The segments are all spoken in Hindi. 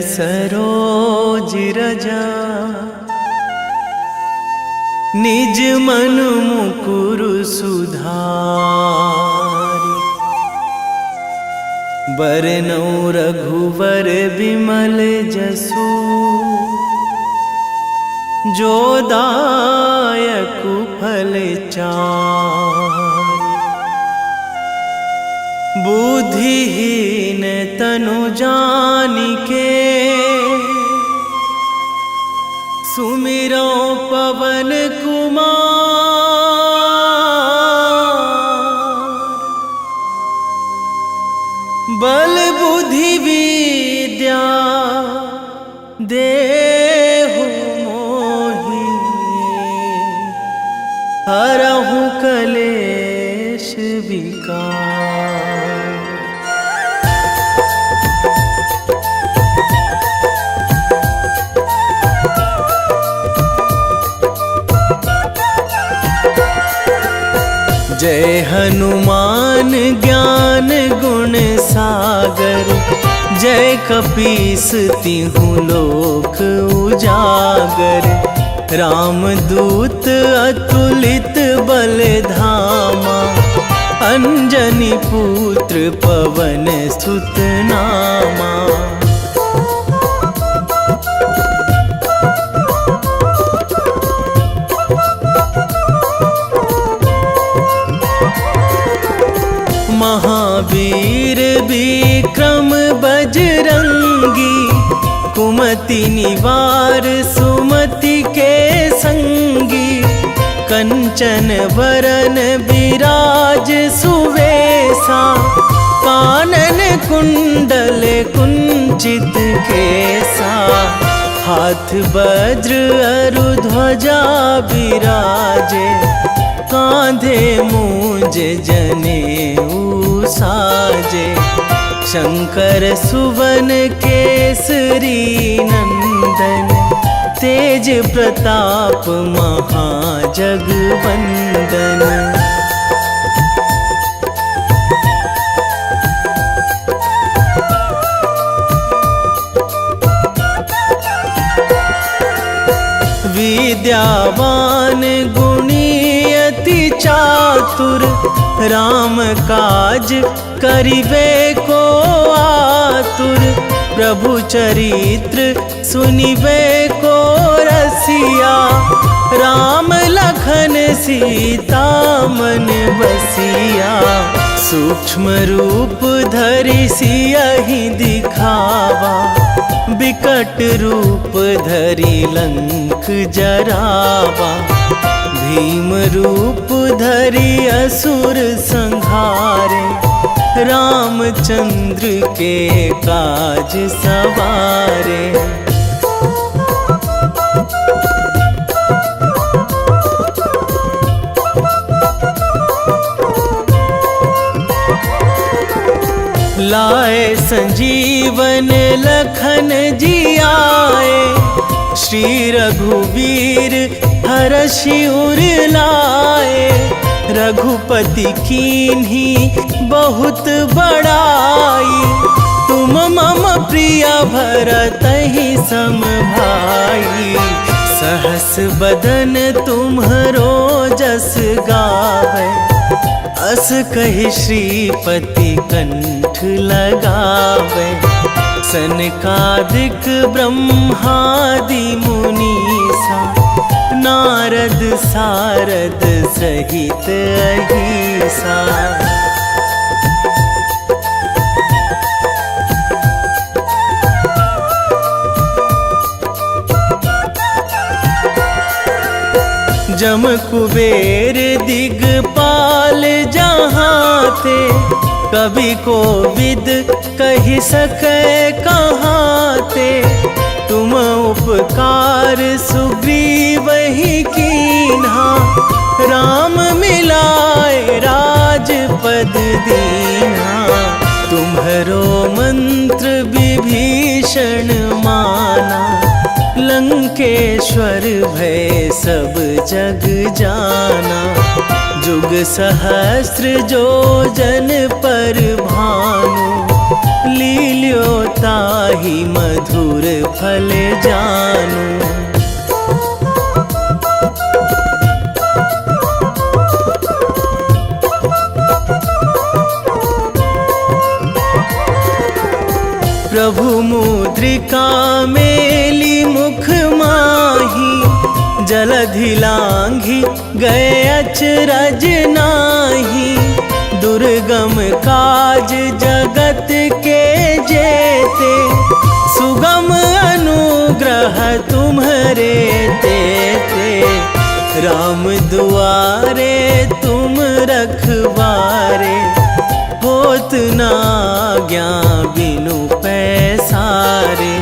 सरोज रजा निज मन मुकुर सुधारि। बरनौ रघुवर विमल जसु जो दायक फल चारि। बुद्धिहीन तनु जानिके सुमिरो पवन कुमार। बल बुद्धि विद्या देहु मोहि हरहु कलेश विकार। जय हनुमान ज्ञान गुण सागर। जय कपीस तिहु लोक उजागर। रामदूत अतुलित बल धामा। अंजनी पुत्र पवन सुत नामा। महावीर विक्रम बजरंगी। कुमति निवार सुमति के संगी। कंचन वरन विराज सुवेशा। कानन कुंडल कुंचित केसा। हाथ वज्र अरु ध्वजा विराजे। कांधे मूंज जनेऊ साजे। शंकर सुवन केसरी नंदन। तेज प्रताप महाजगवंदन। विद्यावान गुणी अति चातुर। राम काज करिबे को आतुर। प्रभु चरित्र सुनिबे को रसिया। राम लखन सीता मन बसिया। सूक्ष्म रूप धरि सियहि दिखावा। विकट रूप धरि लंक जरावा। भीम रूप धरि असुर संहारे। रामचंद्र के काज सवारे। लाए संजीवन लखन जियाए। श्री रघुवीर हरषि उर लाए। रघुपति कीन्ही बहुत बड़ाई। तुम मम प्रिय भरतहि सम भाई। सहस बदन तुम्हरो जस गावै। अस कहि श्रीपति कंठ लगावै। सनकादिक ब्रह्मादि मुनीसा। नारद सारद सहित अहिसा। जम कुबेर दिगपाल जहाँ थे। कवि कोविद कहि सकै कहाँ ते। तुम उपकार सुग्रीवहि कीन्हा। राम मिलाए राजपद दीन्हा। तुम्हरो मंत्र विभीषण माना। लंकेश्वर भय सब जग जाना। जुग सहस्र जो जन पर भानु। लील्यो ताहि मधुर फल जानू। प्रभु मुद्रिका मेली मुख माही, जलधि लांघी गए अचरज नाही। दुर्गम काज जगत के जेते, सुगम अनुग्रह तुम्हरे तेते। राम दुआरे तुम रखवारे, होत ना आज्ञा बिनु पैसारे।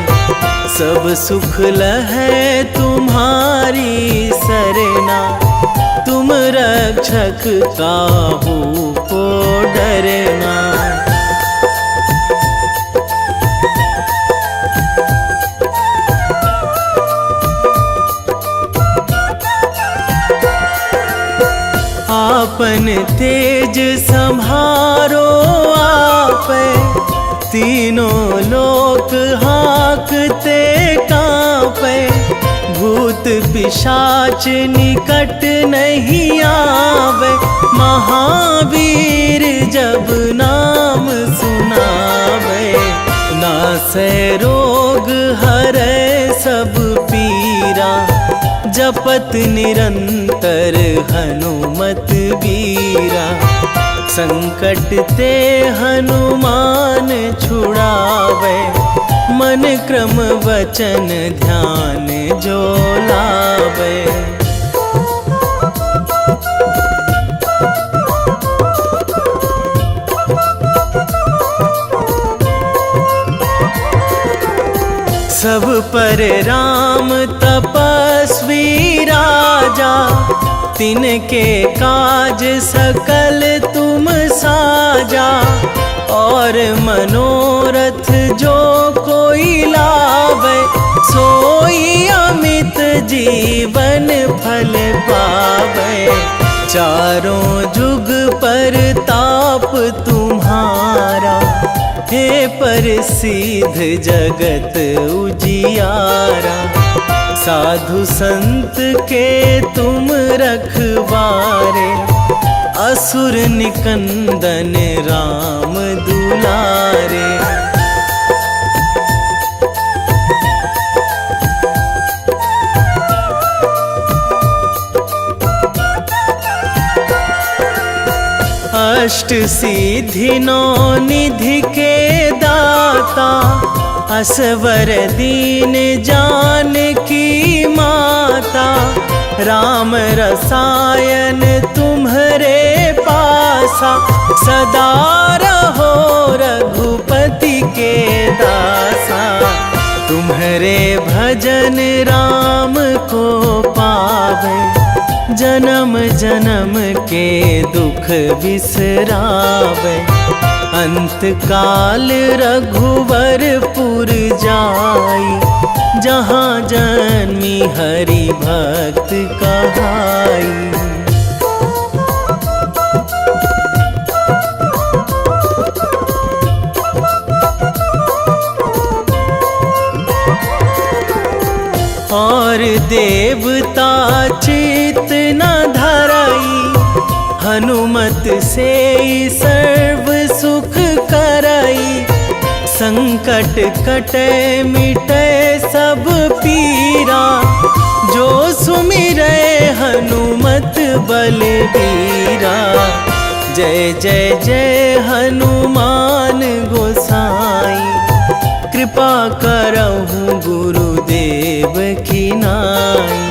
सब सुख लहै तुम्हारी सरना, तुम रक्षक काहू को डरना। आपन तेज संभारो आपै, तीनों लोक हाकते कांपै। भूत पिशाच निकट नहीं आवे, महावीर जब नाम सुनावे। नासै रोग हरै सब पीरा, जपत निरंतर हनुमत बीरा। संकट ते हनुमान छुड़ावे, मन क्रम वचन ध्यान जो लावे। सब पर राम तपस्वी राजा, तिनके काज सकल तुम साजा। और मनोरथ जो कोई लावे, सोई अमित जीवन फल पावे। चारों जुग पर ताप तुम्हारा, हे प्रसिद्ध जगत उजियारा। साधु संत के तुम रखवारे, असुर निकंदन राम दुलारे। अष्ट सिद्धि नौ निधि के दाता, असवर दीन जानकी माता। राम रसायन तुम्हरे पासा, सदा रहो रघुपति के दासा। तुम्हरे भजन राम को पावे, जन्म जन्म के दुख बिसरावे। अंत काल रघुवरपुर जाई, जहाँ जन्मी हरि भक्त कहाई। और देवता चित न धराई, हनुमत से सर्व सुख कराई। संकट कटे मिटे सब पीरा, जो सुमिरै हनुमत बलबीरा। जय जय जय हनुमान गोसाई, कृपा करहु गुरुदेव की नाई।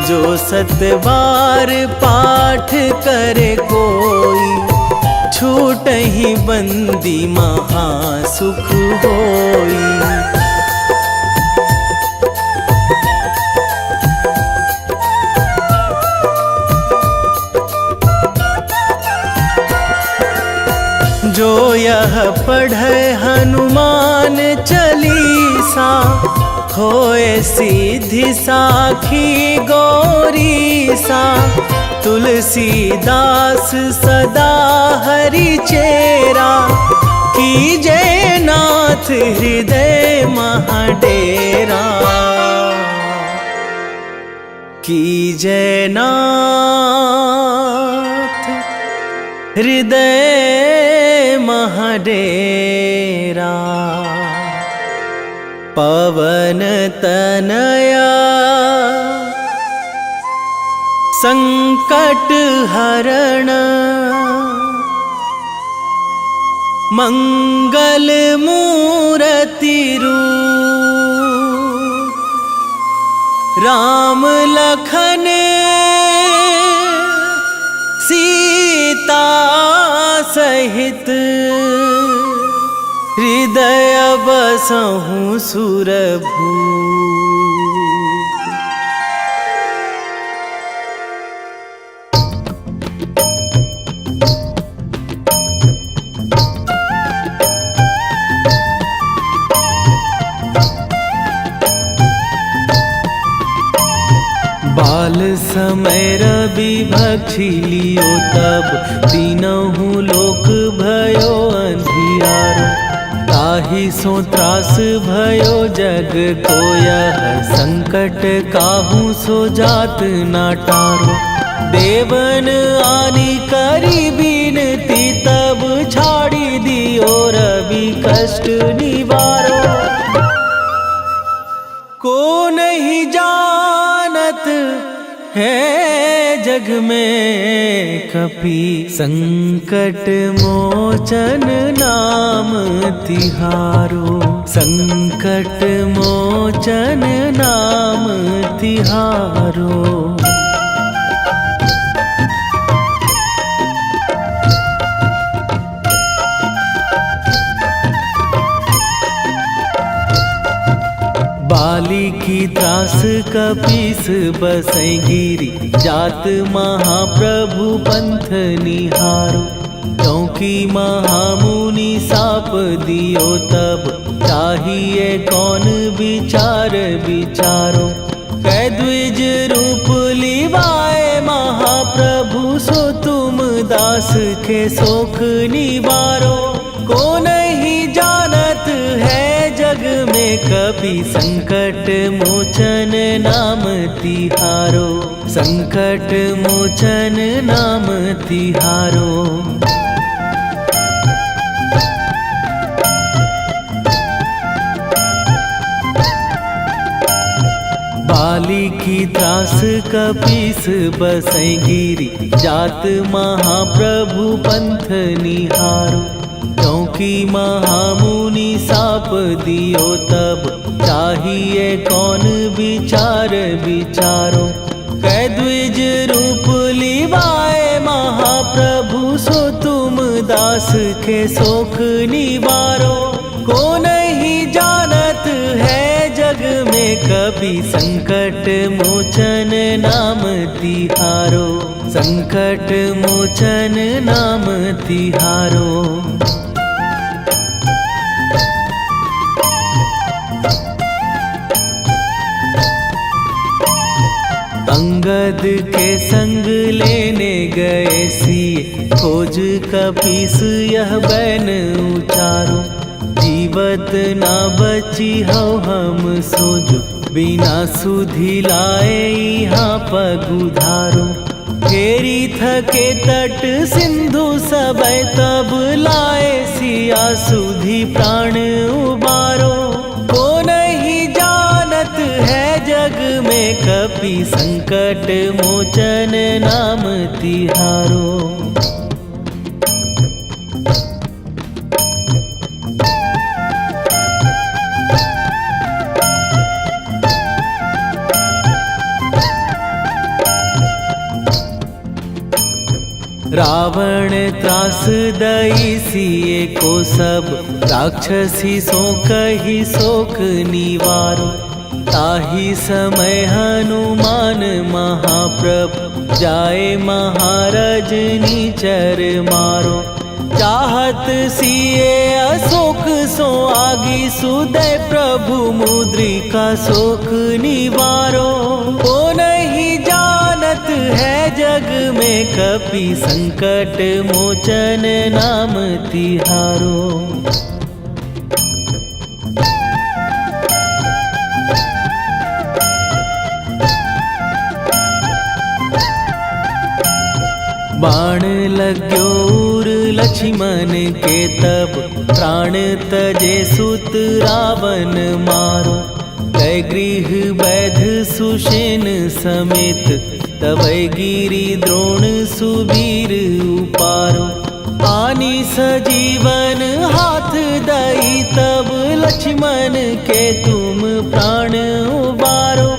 जो सतबार पाठ करे कोई, छूटहि बंदी महासुख होई। जो यह पढ़े हनुमान चालीसा, होए सीधी साखी गौरीसा। तुलसीदास सदा हरि चेरा, कीजे नाथ हृदय महाडेरा, कीजे नाथ हृदय महाडेरा। पवन तनया संकट हरण, मंगल मूर्ति रूप, राम लखन सीता सहित, हृदय बसहु सुरभूप। बाल समय रवि भक्षी लियो तब, तीनहु लोक भयो अंधियारो। ताहि सो त्रास भयो जग को यह, संकट काहू सो जात ना टारो। देवन आनी करी बिनती तब, छाड़ी दियो रवि कष्ट निवारो। को नहीं जानत है जग में कपि, संकट मोचन नाम तिहारो। संकट मोचन नाम तिहारो। बाली की त्रास कपीस बसै गिरी, जात महाप्रभु पंथ निहारो। क्योंकि महामुनि साप दियो तब, चाहिए कौन विचार विचारो। कै द्विज रूप लिवाए महाप्रभु, सो तुम दास के शोक निवारो। को नहीं जानत है जग में कपि, संकट मोचन नाम तिहारो। संकट मोचन नाम तिहारो। बाली की त्रास कपीस बसै गिरी, जात महाप्रभु पंथ निहारो। क्योंकि महामुनि साप दियो तब, चाहिए कौन विचार विचारो। कै द्विज रूप लिवाए महाप्रभु, सो तुम दास के शोक निवारो। को नहीं जानत है जग में कपि, संकट मोचन नाम तिहारो। संकट मोचन नाम तिहारो। अंगद के संग लेने गए सिए, खोज कपीस यह बैन उचारो। जीवत ना बची हो हम सोजो, बिना सुधि लाए यहाँ पगुधारो। फेरी थके तट सिंधु सबय, तब लाए सिया सुधि प्राण उबारो। को नहीं जानत है जग में कपि, संकट मोचन नाम तिहारो। रावण त्रास दई सिए को सब, राक्षसी सो कही शोक निवारो। ताहि समय हनुमान महाप्रभु, जाए महाराज नीचर मारो। चाहत सिए अशोक सो आगी, सुदय प्रभु मुद्रिका शोक निवारो। को नहीं जानत है जग में कपि संकट मोचन नाम तिहारो। बाण लग्यो उर लक्ष्मण के तब प्राण तजे सुत रावण मारो। कै गृह वैध सुषेण समेत तबै गिरि द्रोण सुबीर उपारो। आनी सजीवन हाथ दई तब लक्ष्मण के तुम प्राण उबारो।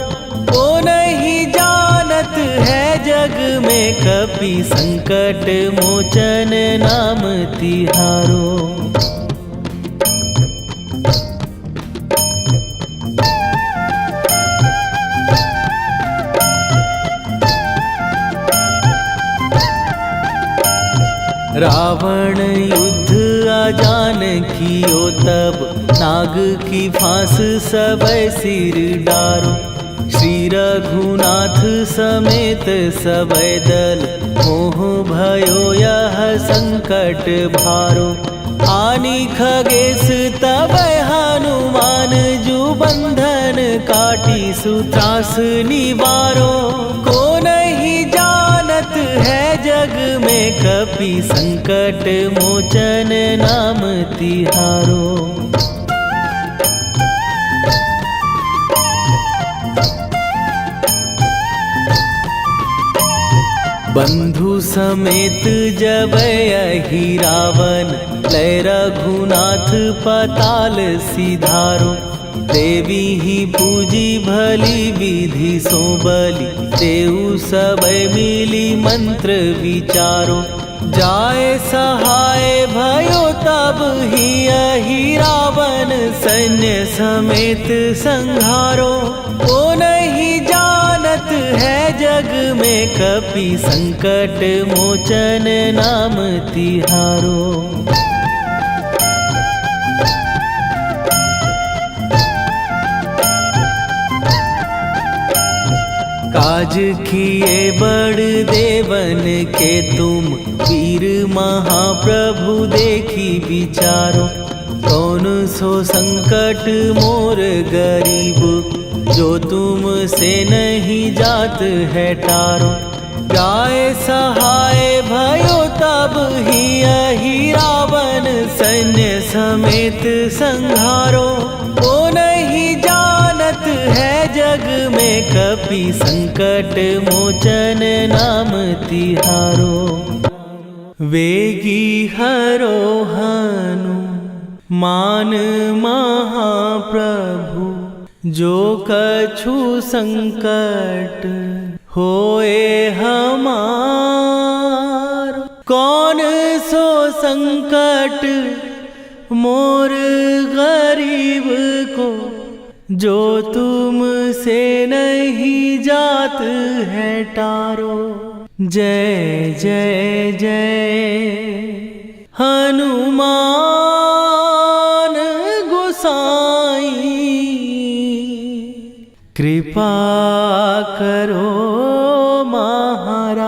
ओ नहीं जानत है जग में कपि संकट मोचन नाम तिहारो। रावण युद्ध आजान कियो तब नाग की फांस सबै सिर डारो। श्री रघुनाथ समेत सबै दल मोह भयो यह संकट भारो। आनी खगेश तबै हनुमान जु बंधन काटी सुत्रास निवारो। को नहीं जानत है जग में कपि संकट मोचन नाम तिहारो। बंधु समेत जबै अहि रावण लय रघुनाथ पताल सिधारो। देवी ही पूजी भली विधि सो बलि तेउ सबै मिली मंत्र विचारो। जाय सहाय भयो तब ही अहि रावण सैन्य समेत संहारो। ओ नहीं जानत है जग में कपि संकट मोचन नाम तिहारो। काज किए बड़ देवन के तुम वीर महाप्रभु देखी विचारो। कौन सो संकट मोर गरीब जो तुम से नहीं जात है टारो। जाय सहाय भयो तब ही अहि रावण सैन्य समेत संहारो। ओ नहीं जानत है जग में कपि संकट मोचन नाम तिहारो। वेगी हरो हनुमान महाप्रभु जो कछु संकट होए हमार। कौन सो संकट मोर गरीब को जो तुम से नहीं जात है टारो। जय जय जय हनुमान गोसाई कृपा करो महाराज।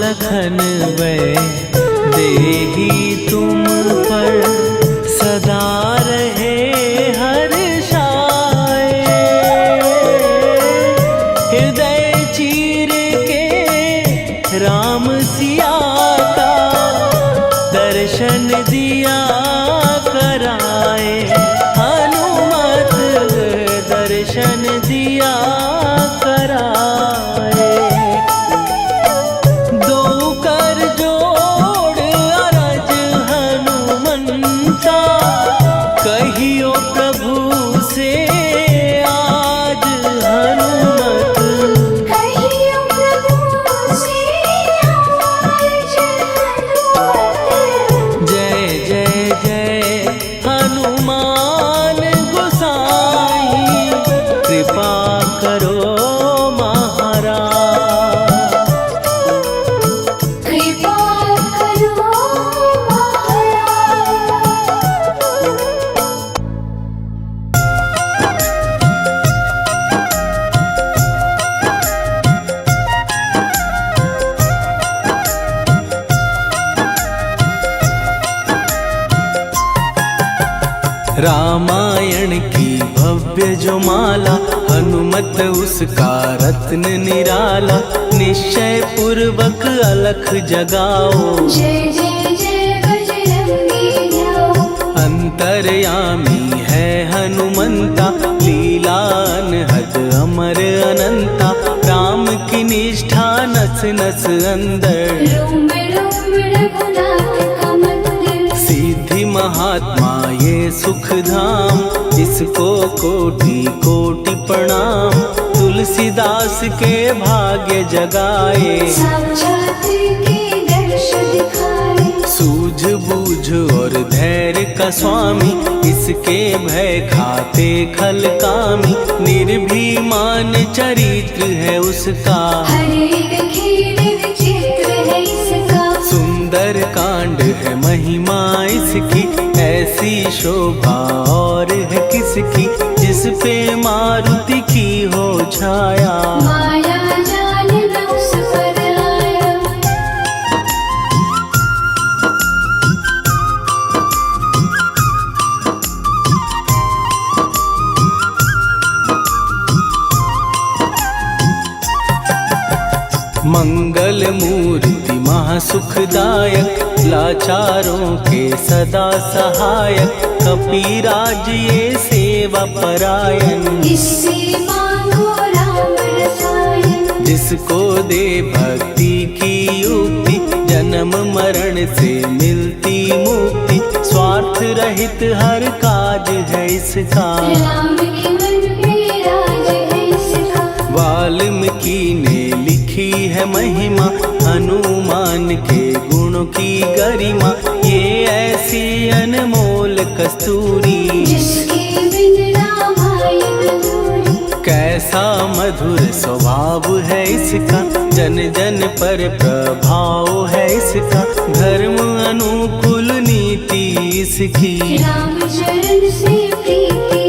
लखन वै देही तुम पर सदा रहे हर्षाए। हृदय चीर के राम सिया का दर्शन दिया कराए। हनुमत दर्शन दिया कराए। दो कर जोड़ अरज हनुमंता कहियो प्रभु से आज हनुमत। कहियो प्रभु से आज हनुमत। जय जय जय हनुमान गोसाई कृपा करो महाराज। कृपा करो महाराज। रामायण की भव्य जो माला हनुमत उसका रत्न निराला। निश्चय पूर्वक अलख जगाओ जय जय जय बजरंगी जाओ। अंतर्यामी है हनुमंता लीला अनहद अमर अनंता। राम की निष्ठा नस नस अंदर रोम रोम रघुनाथ का मंदिर। सिद्धि महात्मा ये सुख धाम इसको कोटि कोटि प्रणाम। तुलसीदास के भाग्य जगाए साक्षात के दर्श दिखाए। सूझ बूझ और धैर्य का स्वामी इसके भय खाते खल कामी। निर्भीमान चरित्र है उसका हर एक खेल विचित्र है इसका। सुंदर कांड है महिमा इसकी। ऐसी शोभा और है किसकी जिस पे मारुति की हो छाया। माया जाल न उस पर आया। मंगल मूर्ति महासुखदायक लाचारों के सदा सहायक। कपीराज ये सेवा परायण इससे मांगो राम रसायन। जिसको दे भक्ति की युक्ति जन्म मरण से मिलती मुक्ति। स्वार्थ रहित हर काज है इसका राम के मन पे राज है इसका। वाल्मीकि ने लिखी है महिमा हनुमान के गुणों की गरिमा। ये ऐसी अनमोल कस्तूरी जिसके बिन रामायण अधूरी। कैसा मधुर स्वभाव है इसका जन जन पर प्रभाव है इसका। धर्म अनुकूल नीति इसकी राम चरण से प्रीति।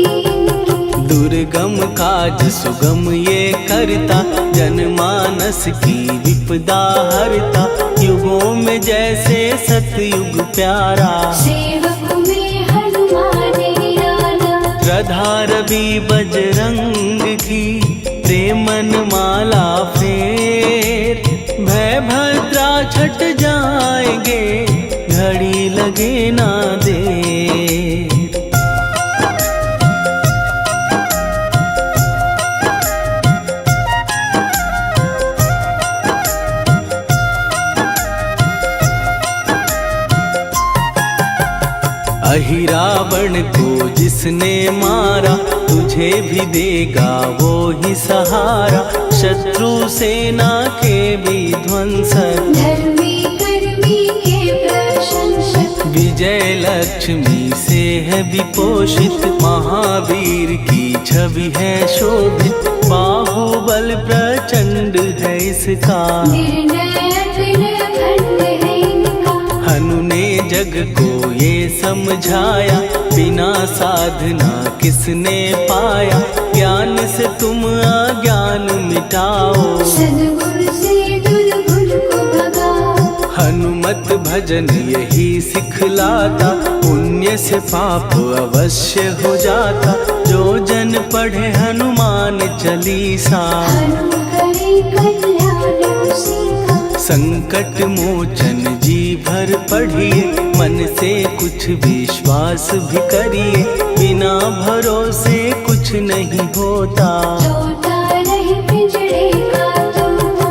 दुर्गम काज सुगम ये करता जनमानस की विपदा हरता। युगों में जैसे सतयुग प्यारा सेवक में हनुमान निराला। श्रद्धा रवि बजरंग की प्रेमन माला फेर। भय भद्रा छट जाएंगे घड़ी लगे ना देर। अहिरावण को जिसने मारा तुझे भी देगा वो ही सहारा। शत्रु सेना के विध्वंसक धर्मी कर्मी के प्रशंसक। विजय लक्ष्मी से है विपोषित। महावीर की छवि है शोभित। बाहुबल प्रचंड है इसका निर्णय अखंड है इनका। हनु ने जग को ये समझाया बिना साधना किसने पाया। ज्ञान से तुम अज्ञान मिटाओ सद्गुण से दुर्गुण को भगाओ। हनुमत भजन यही सिखलाता, पुण्य से पाप अवश्य हो जाता। जो जन पढ़े हनुमान चालीसा, हनुम करे कल्याण उसी का। संकट मोचन जी भर पढ़िए, मन से कुछ विश्वास भी करिए। बिना भरोसे कुछ नहीं होता, तोता रहे पिंजरे का तोता।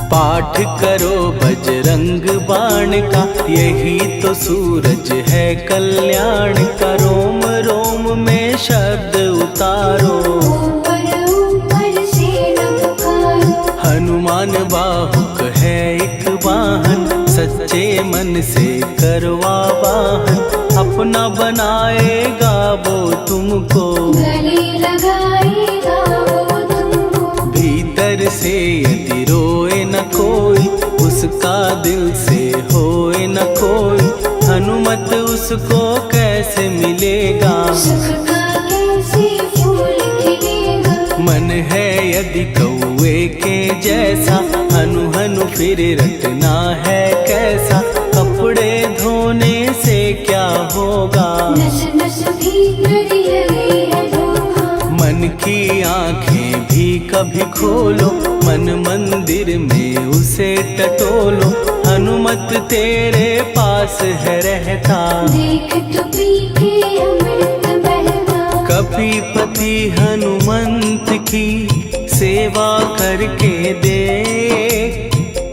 पाठ करो बजरंग बाण का, यही तो सूरज है कल्याण का। रोम रोम में शब्द उतारो, ऊपर ऊपर से न पुकारो। हनुमान बाहुक है एक वाहन, सच्चे मन से करवा वाहन। अपना बनाएगा वो तुमको, गले लगाएगा वो तुमको। भीतर से यदि रोए न कोई, उसका दिल से होए न कोई। हनुमत उसको कैसे मिलेगा, सुख का कैसे फूल खिलेगा। मन है यदि कौए के जैसा, हनु हनु फिर रटना है कैसा। कपड़े धोने से क्या होगा, नस नस भीतर लगी है धोखा। मन की आंखें भी कभी खोलो, मन मंदिर में उसे टटोलो। हनुमत तेरे पास है रहता, देख तो पी के अमृत बहता। कपीपति हनुमंत की सेवा करके दे,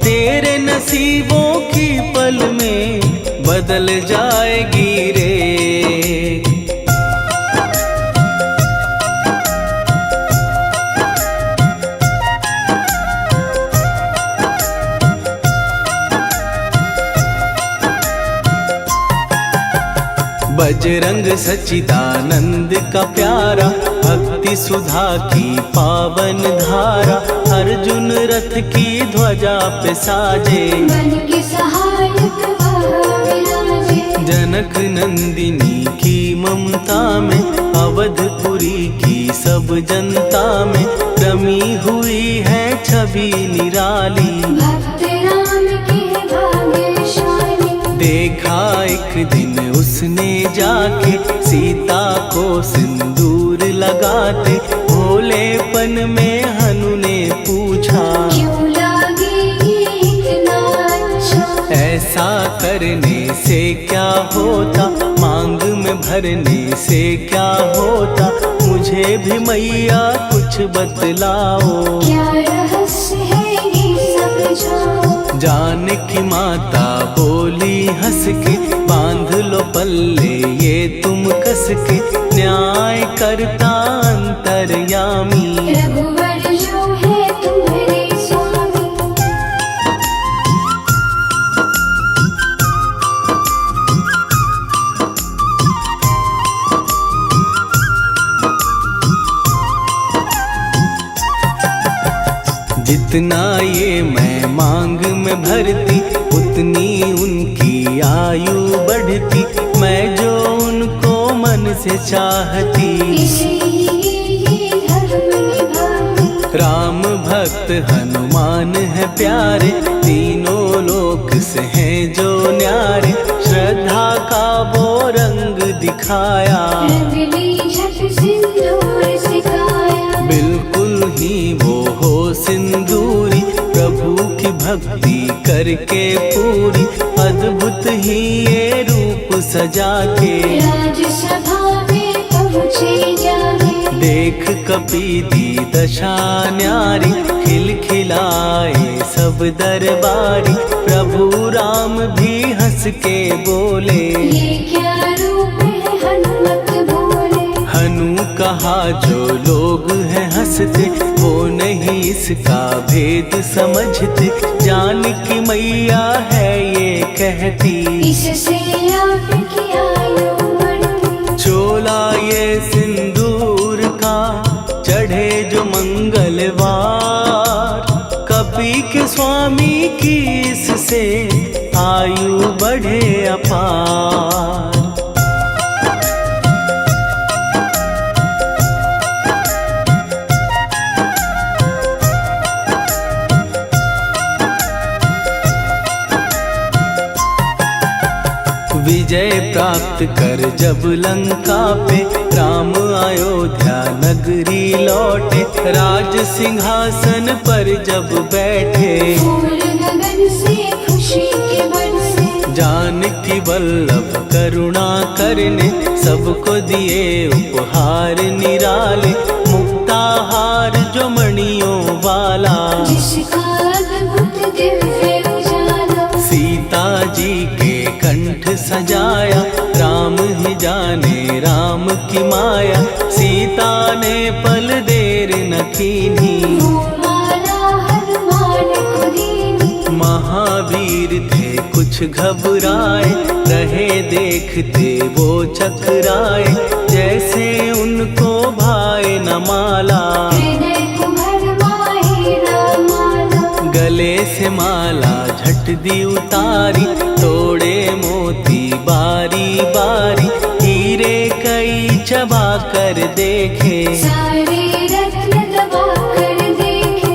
तेरे नसीबों की पल में बदल जाएगी रे। बजरंग सच्चिदानंद का प्यारा, भक्ति सुधा की पावन धारा। अर्जुन रथ की ध्वजा पे साजे, मन के सहायक वह विराजे। जनक नंदिनी की ममता में, अवधपुरी की सब जनता में रमी हुई है छवि निराली। भक्त राम के भाग्यशाली, देखा एक दिन उसने जाके सीता को सिंदूर लगाते। भोलेपन में हनु ने पूछा, क्यों लागे ये इतना अच्छा। ऐसा करने से क्या होता, मांग में भरने से क्या होता। मुझे भी मैया कुछ बतलाओ, क्या रहस्य है ये समझाओ। जानकी माता बोली हंस के, बांध लो पल्ले ये तुम कस के। न्याय करता अंतर्यामी, रघुवर जो है तुम्हारे स्वामी। जितना ये मैं मांग में भरती, उतनी उनकी आयु बढ़ती। मैं जो उनको मन से चाहती, इसलिए ये धर्म निभाती। राम भक्त हनुमान है प्यारे, तीनों लोक से हैं जो न्यारे। श्रद्धा का वो रंग दिखाया, रंगली झट सिंदूर सिखाया। बिल्कुल ही वो हो सिंदूरी, प्रभु की भक्ति करके पूरी। अद्भुत ही ये रूप सजा के, राजसभा में पहुँचे जाके। देख कपीदी दशा न्यारी, खिलखिलाए सब दरबारी। प्रभु राम भी हंस के बोले, ये क्या रूप है हनुमत बोले। हनु कहा जो लोग हैं हंसते, वो नहीं इसका भेद समझते। जानकी मैया है ये कहती, इससे आपकी आयु बढ़ती। चोला ये सिंदूर का चढ़े जो मंगलवार। कपी के स्वामी की इससे आयु बढ़े अपार। विजय प्राप्त कर जब लंका पे राम अयोध्या नगरी लौटे, राज सिंहासन पर जब बैठे, फूल गगन से खुशी के बरसे, जानकी वल्लभ करुणा करने सबको दिए उपहार निराले, मुक्ताहार जो मणियों वाला, जिसका अद्भुत दिव्य उजाला, सीता जी के कंठ सजाया, राम ही जाने राम की माया, सीता ने पल देर न कीन्ही, वो माला हनुमान को दीनी। महावीर थे कुछ घबराए, रहे देखते वो चकराए, जैसे उनको भाए न माला, हृदय को भरमाए न माला, गले से माला झट दी उतारी, तोड़े मोती बारी बारी, हीरे कई चबा कर देखे, सारे रत्न दबा कर देखे।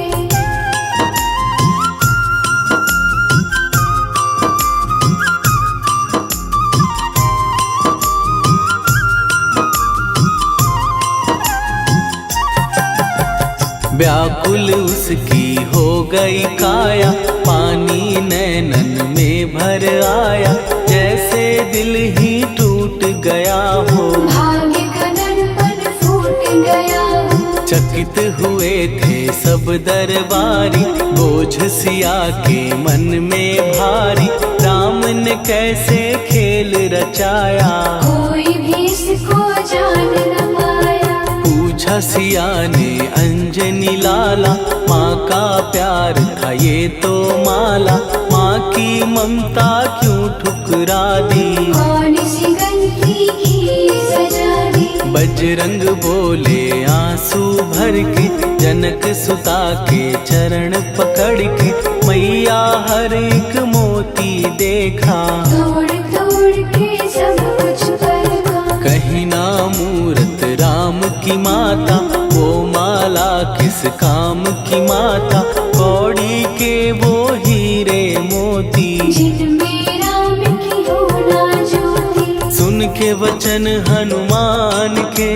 व्याकुल उसकी हो गई काया, पानी नैनन में भर आया, जैसे दिल ही टूट गया हो, भाग्य का दर्पण फूट गया हो, चकित हुए थे सब दरबारी, बोझ सिया के मन में भारी, राम ने कैसे खेल रचाया, कोई भी इसको जान न पाया। पूछा सिया ने अंजनी लाला, माँ का प्यार था ये तो माला, माँ की ममता क्यों ठुकरा दी, कौन सी गलती की सजा दी, बजरंग बोले आंसू भर के, जनक सुता के चरण पकड़ के, मैया हर एक मोती देखा, तोड़ तोड़ के सब कुछ परखा, कहीं ना मूरत राम की माता, वो माला किस काम की माता, कौड़ी के वो हीरे मोती, जिनमें राम की होना ज्योति। सुन के वचन हनुमान के,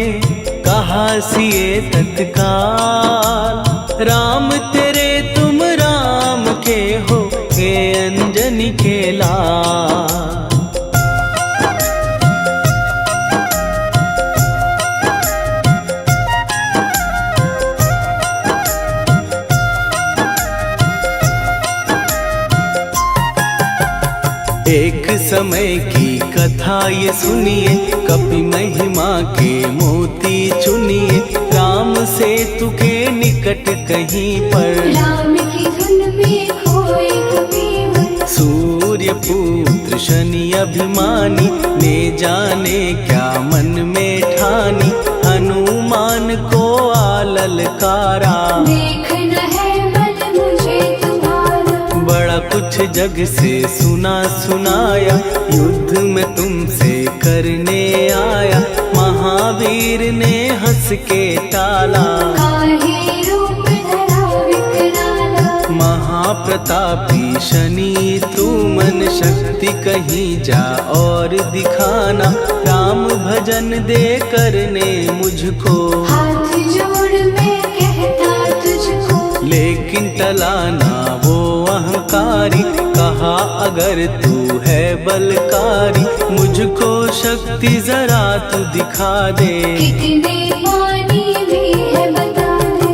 कहा सिए तत्काल, राम तेरे तुम राम के हो, के अंजनी के लाल। एक समय की कथा ये सुनिए, कपि महिमा के मोती चुनिए, राम सेतु के निकट कहीं पर, राम की धुन में खोए कबीर, सूर्य पुत्र शनि अभिमानी, ने जाने क्या मन में ठानी, हनुमान को आललकारा, देखना है बल मुझे तुम्हारा, बड़ा कुछ जग से सुना सुनाया, युद्ध में तुमसे करने आया, महावीर ने हंस के टाला, काहे रूप धरा विकराला, महाप्रतापी शनि तू मन शक्ति कहीं जा और दिखाना, राम भजन दे करने मुझको, हाथ जोड़ मैं कहता तुझको, लेकिन टलाना वो अहंकारी, कहा अगर तू है बलकारी, मुझको शक्ति जरा तू दिखा दे, कितने पानी भी है बता दे।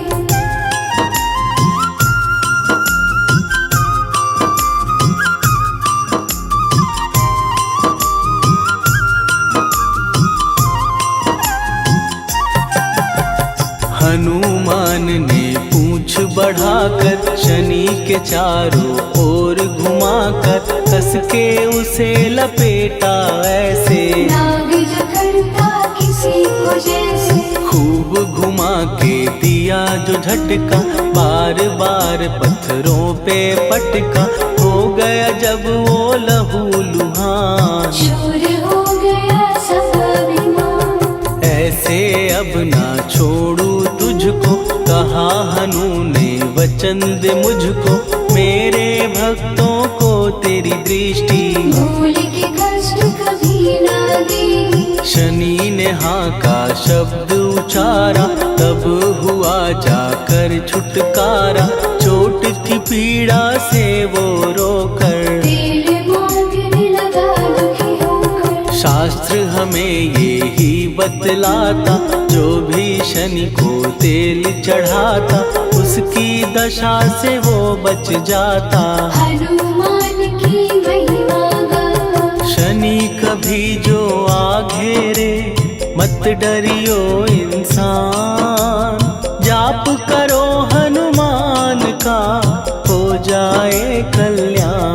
हनुमान ने पूंछ बढ़ाकर, शनि के चारों ओर घुमाकर, कस के उसे लपेटा ऐसे, नाग जो करता किसी को जैसे, खूब घुमा के दिया जो झटका, बार बार पत्थरों पे पटका, हो गया जब वो लहू लुहान, चूर हो गया सब अभिमान। ऐसे अब ना छोड़ू तुझको, कहा हनु ने वचन दे मुझको। मेरे भक्तों को तेरी दृष्टि, भूल के कष्ट कभी ना दे। शनि ने हाँ का शब्द उचारा, तब हुआ जाकर छुटकारा। चोट की पीड़ा से वो रोकर, तेल मांगने लगा दुखी होकर। शास्त्र हमें ये ही बतलाता, जो भी शनि को तेल चढ़ाता, उसकी दशा से वो बच जाता। हनुमान की महिमा गाता। शनि कभी जो आ घेरे, मत डरियो इंसान। जाप करो हनुमान का, हो जाए कल्याण।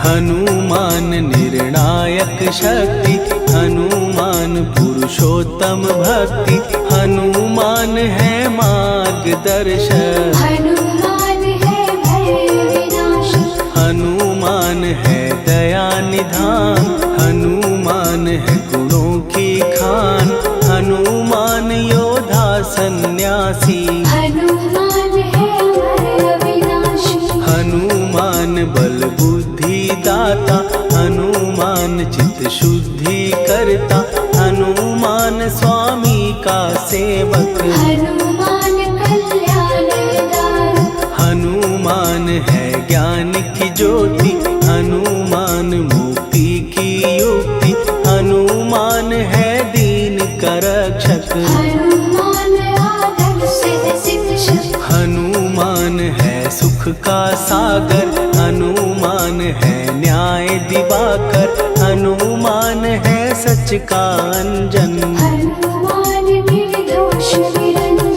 हनुमान निर्णायक शक्ति, हनुमान पुरुषोत्तम भक्ति। हनुमान है मार्गदर्शक, हनुमान है भय विनाशक। हनुमान है दया निधान। हनुमान है गुणों की खान, हनुमान योद्धा सन्यासी। हनुमान है भय विनाशी। हनुमान बल बुद्धि दाता, हनुमान चित्त शुद्धि करता। हनुमान स्वामी का सेवक, हनुमान कल्याणदायक। हनुमान है ज्ञान की ज्योति। हनुमान मुक्ति की युक्ति, हनुमान है दीन का रक्षक। हनुमान आदर से शिक्षक। हनुमान है सुख का सागर, हनुमान है न्याय दिवाकर। हनुमान है सच का अंजन, हनुमान निर्दोष निरंजन।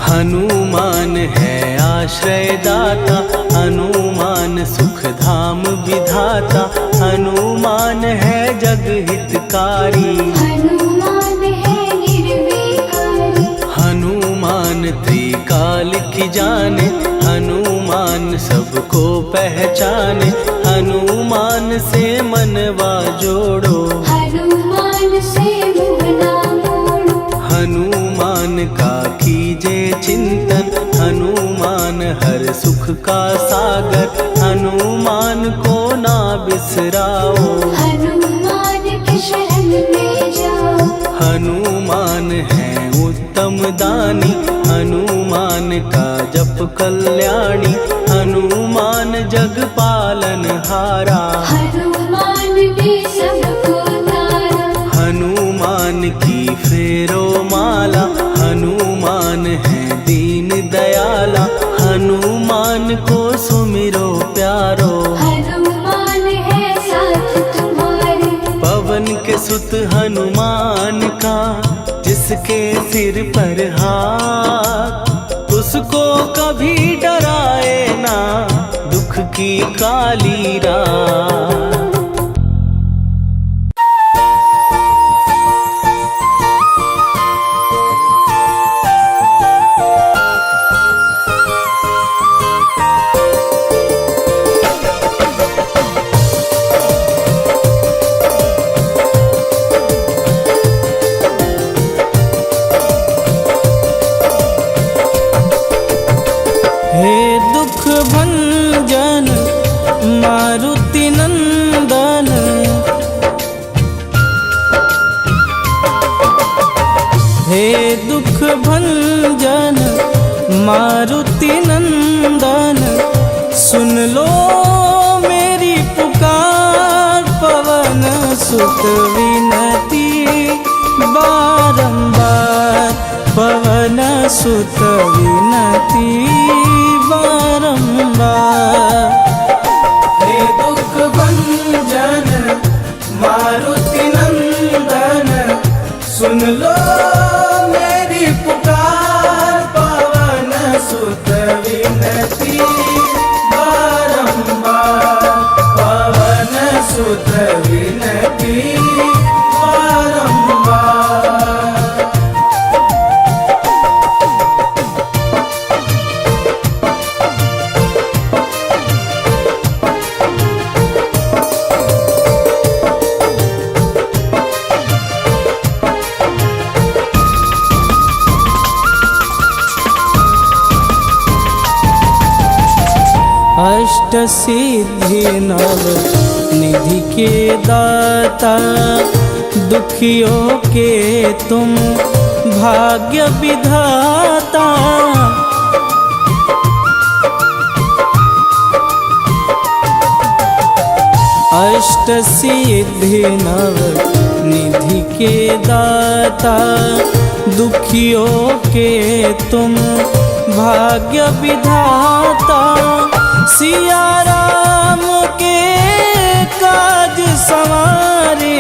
हनुमान है आश्रय दाता, हनुमान सुख धाम विधाता। हनुमान है जग हितकारी, हनुमान है निर्विकारी। हनुमान त्रिकाल की जाने। हनुमान सबको पहचाने, हनुमान से मनवा जोड़ो। हनुमान से मुँह ना मोड़ो। हनुमान का कीजे चिंतन, हनुमान हर सुख का सागर। हनुमान को ना बिसराओ, हनुमान के शरण में जाओ। हनुमान है उत्तम दानी, हनुमान का जप कल्याणी। हनुमान जग पालन हारा, हनुमान ने सबको तारा। हनुमान की फेरो माला। हनुमान है दीन दयाला, हनुमान को सुमिरो प्यारो। हनुमान है साथ तुम्हारे। पवन के सुत हनुमान का, जिसके सिर पर हाथ, उसको कभी डराए ना दुख की काली रात। हे दुख भंजन मारुति नंदन, हे दुख भंजन मारुति नंदन। सुन लो मेरी पुकार, पवन सुत विनती बारंबार। पवन सुत विनती बारंबार। हे दुख भंजन सुत विनती बारंबार, पवन सुत विनती बारंबार। अष्ट सिद्धि नव निधि के दाता, दुखियों के तुम भाग्य विधाता। अष्ट सिद्धि नव निधि के दाता, दुखियों के तुम भाग्य विधाता। सिया राम के काज संवारे,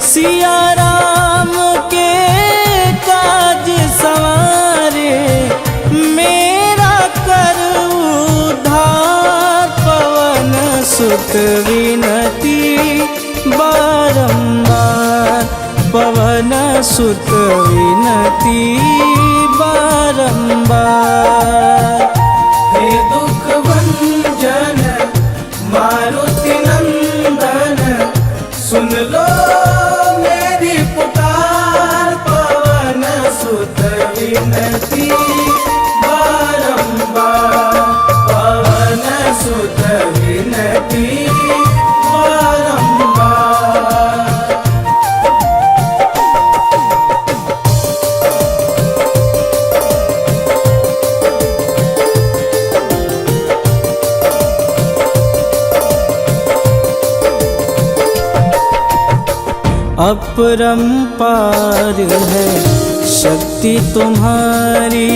सिया राम के काज संवारे, मेरा कर उद्धार। पवन सुत विनती बारंबार, पवन सुत विनती बारंबार। हे दुख भंजन मारुति नंदन, सुन लो मेरी पुकार। पवन सुत विनती बारंबार, पवन सुत विनती बारंबार। अपरंपार है शक्ति तुम्हारी,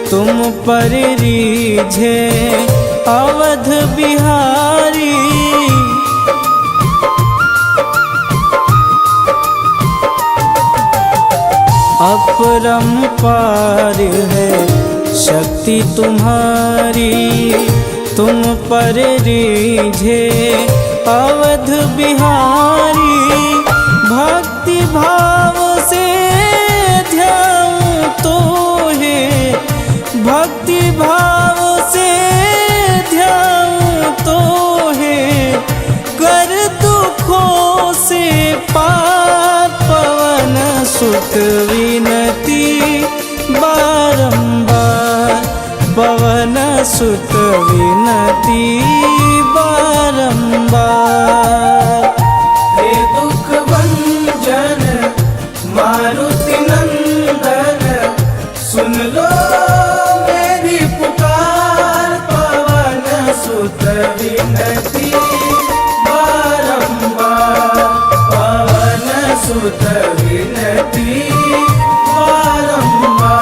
तुम पर रीझे अवध बिहारी। अपरंपार है शक्ति तुम्हारी, तुम पर रीझे अवध बिहारी। भक्ति भाव से ध्याऊं तो है, भक्ति भाव से ध्याऊं तो है, कर दुखों से पार। पवन सुत विनती बारंबार, पवन सुत विनती बारंबार। हे दुख भंजन मारुति नंदन, सुन लो मेरी पुकार। पवन सुत विनती बारंबार, पवन सुत विनती बारंबार।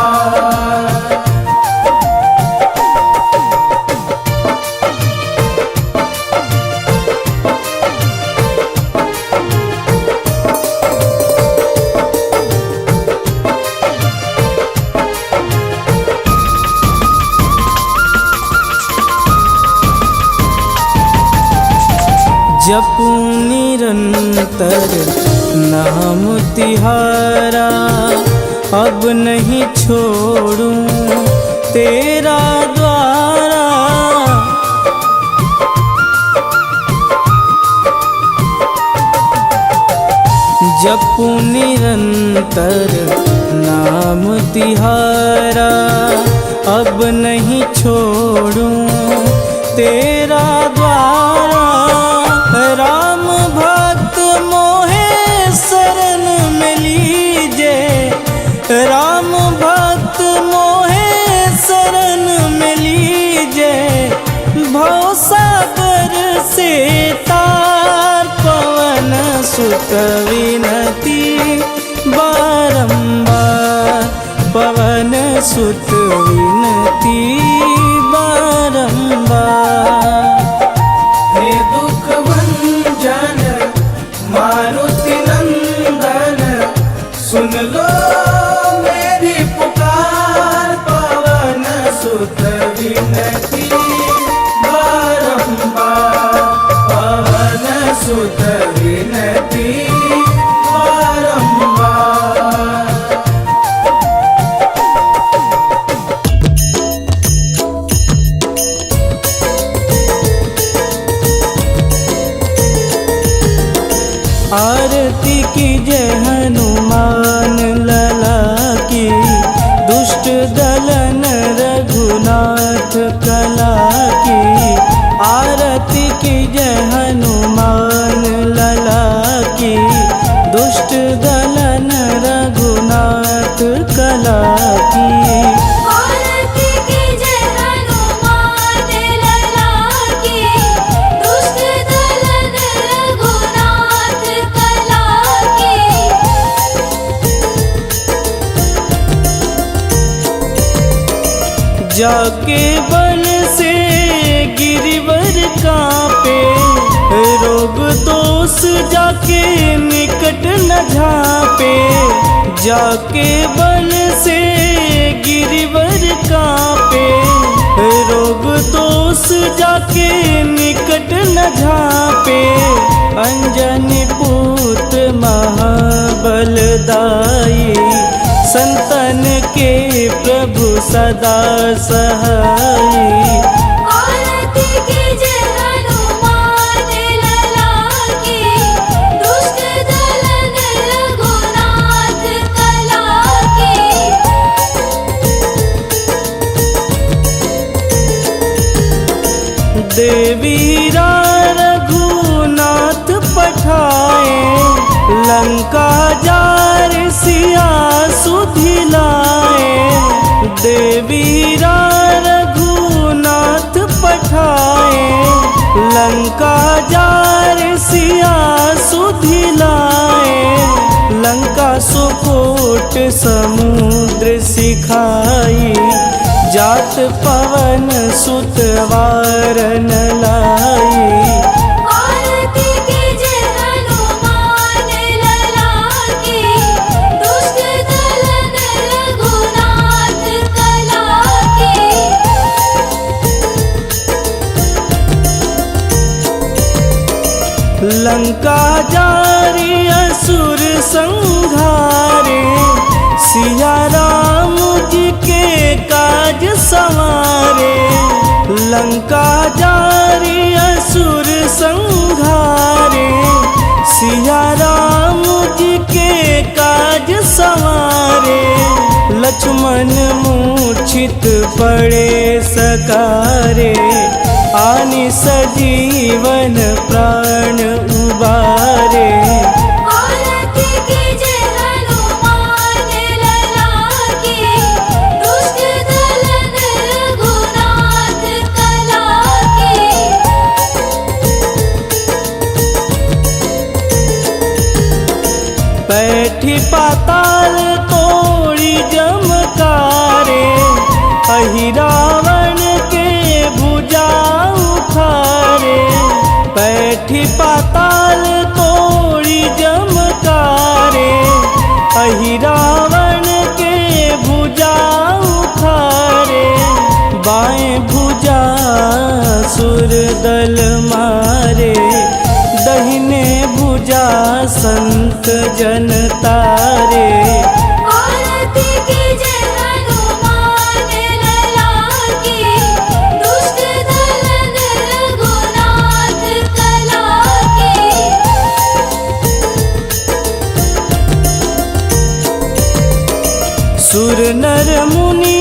जपूं निरंतर नाम तिहारा, अब नहीं छोड़ूं तेरा द्वारा। जपूं निरंतर नाम तिहारा, अब नहीं छोड़ूं तेरा द्वारा। राम भक्त मोहे शरण में लीजे, राम भक्त मोहे शरण में लीजे। भवसागर से तार, पवन सुत विनती बारंबार, पवन सुत विनती बारंबार। हे दुख भंजन मारुति नंदन, सुन लो मेरी पुकार। पवन दलन रघुनाथ कला की, आरती की जय हनुमान लला की। दुष्ट दलन रघुनाथ कला की, आरती की जय हनुमान लला की। दुष्ट दलन रघुनाथ कला की। जाके बल से गिरिवर कांपे, रोग दोष जाके निकट न झांपे। जाके बल से गिरिवर कांपे, रोग दोष जाके निकट न झांपे। अंजनी पूत महाबलदाई, संतन के प्रभु सदा सहाई। आरती की जय हनुमान लला की। दुष्ट दलन रघुनाथ कला की। देवीरा रघुनाथ पठाए, लंका जार सिया सुधिलाए। देवीरा रघुनाथ पठाए, लंका जार सिया सुधिलाए। लंका सुकोट समुद्र सिखाई, जात पवन सुत वारन लाई। आरती की जय हनुमान लला की। दुष्ट दलन रघुनाथ कला की। लंका जारी असुर संहारे, सिया राम जी के काज संवारे। लंका जारी असुर संहारे, सिया राम जी के काज संवारे। लक्ष्मण मूर्छित पड़े सकारे, आनि सजीवन प्राण उबारे। आरती की जय हनुमान लला की। दुष्ट दलन रघुनाथ कला की। बैठी पाताल तोड़ी जमकारे, अहिरावण के भुजा उखारे। बैठी पाताल तोड़ी जमकारे, अहिरावण के भुजा उखारे। बाएं भुजा सुर दल मारे, दहिने भुजा संत जन तारे। आरती की जय हनुमान लला की। दुष्ट दलन रघुनाथ कला की। सुर नर मुनि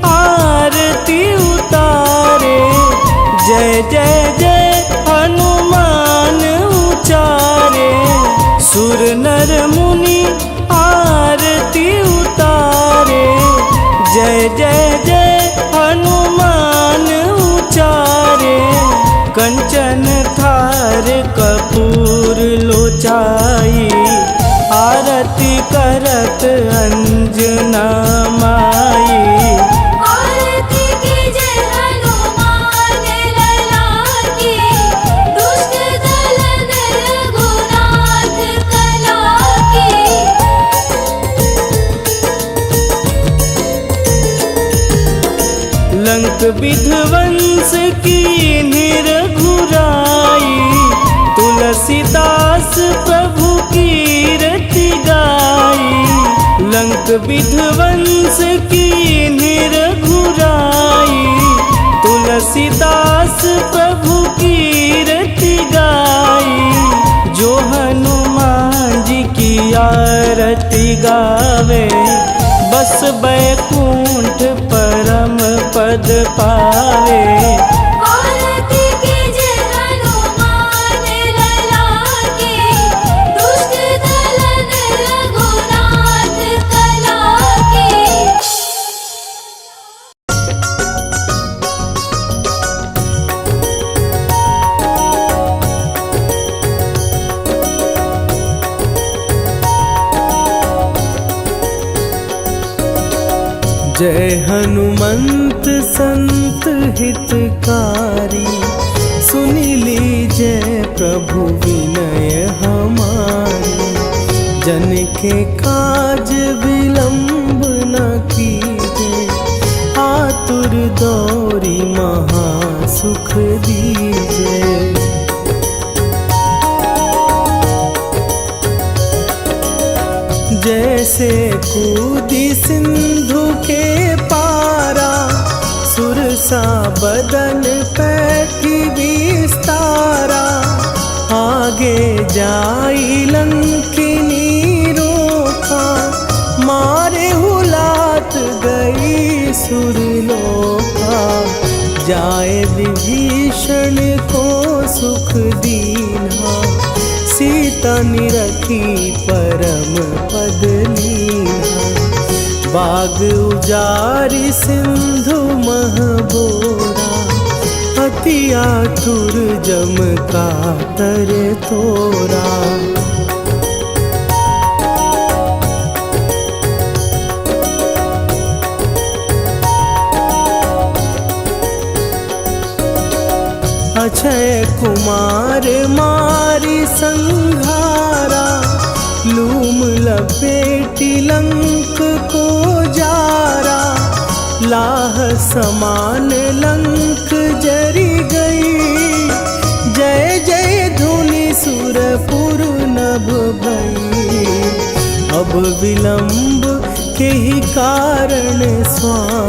आरती उतारे, जय जय जय हनुमान उचारे। सुर नर मुनि आरती उतारे, जय जय जय हनुमान उचारे। कंचन थार कपूर लोचाई, आरती करत अंजना माई। आरती की जय हनुमान लला की। दुष्ट दलन रघुनाथ कला की। लंक विध्वंस की निरघुराई, तुलसीदास प्रभु कीरति गाई। लंक विध्वंस की निरघुराई, तुलसीदास प्रभु कीरति गाई। जो हनुमान जी की आरती गावे, बस बैकुंठ पद पावे। औरती के जय हनुमान ललाके, दुष्ट दलन रघुनाथ कलाके। जय हनुमंत संत हितकारी, सुनि लीजय प्रभु विनय हमारी। जन के काज विलंब न कीजे, आतुर दौरी महासुख दीजे। जैसे कूदी सिंधु के पारा, सुरसा बदन पैठी विस्तारा। आगे जाई लंकिनी रोका, मारे हुलात गई सुरलोका। जाए विभीषण को सुख दीना, सीता निरखी परम पद लीना। बाग उजारि सिंधु मह बोरा, अति आतुर जम कातर तोरा। अक्षय कुमार मारी संघारा, लूम लपेटी लंक को जारा। लाह समान लंक जरी गई, जय जय धुनि सुरपुर नभ भई। अब विलंब के ही कारण स्वामी।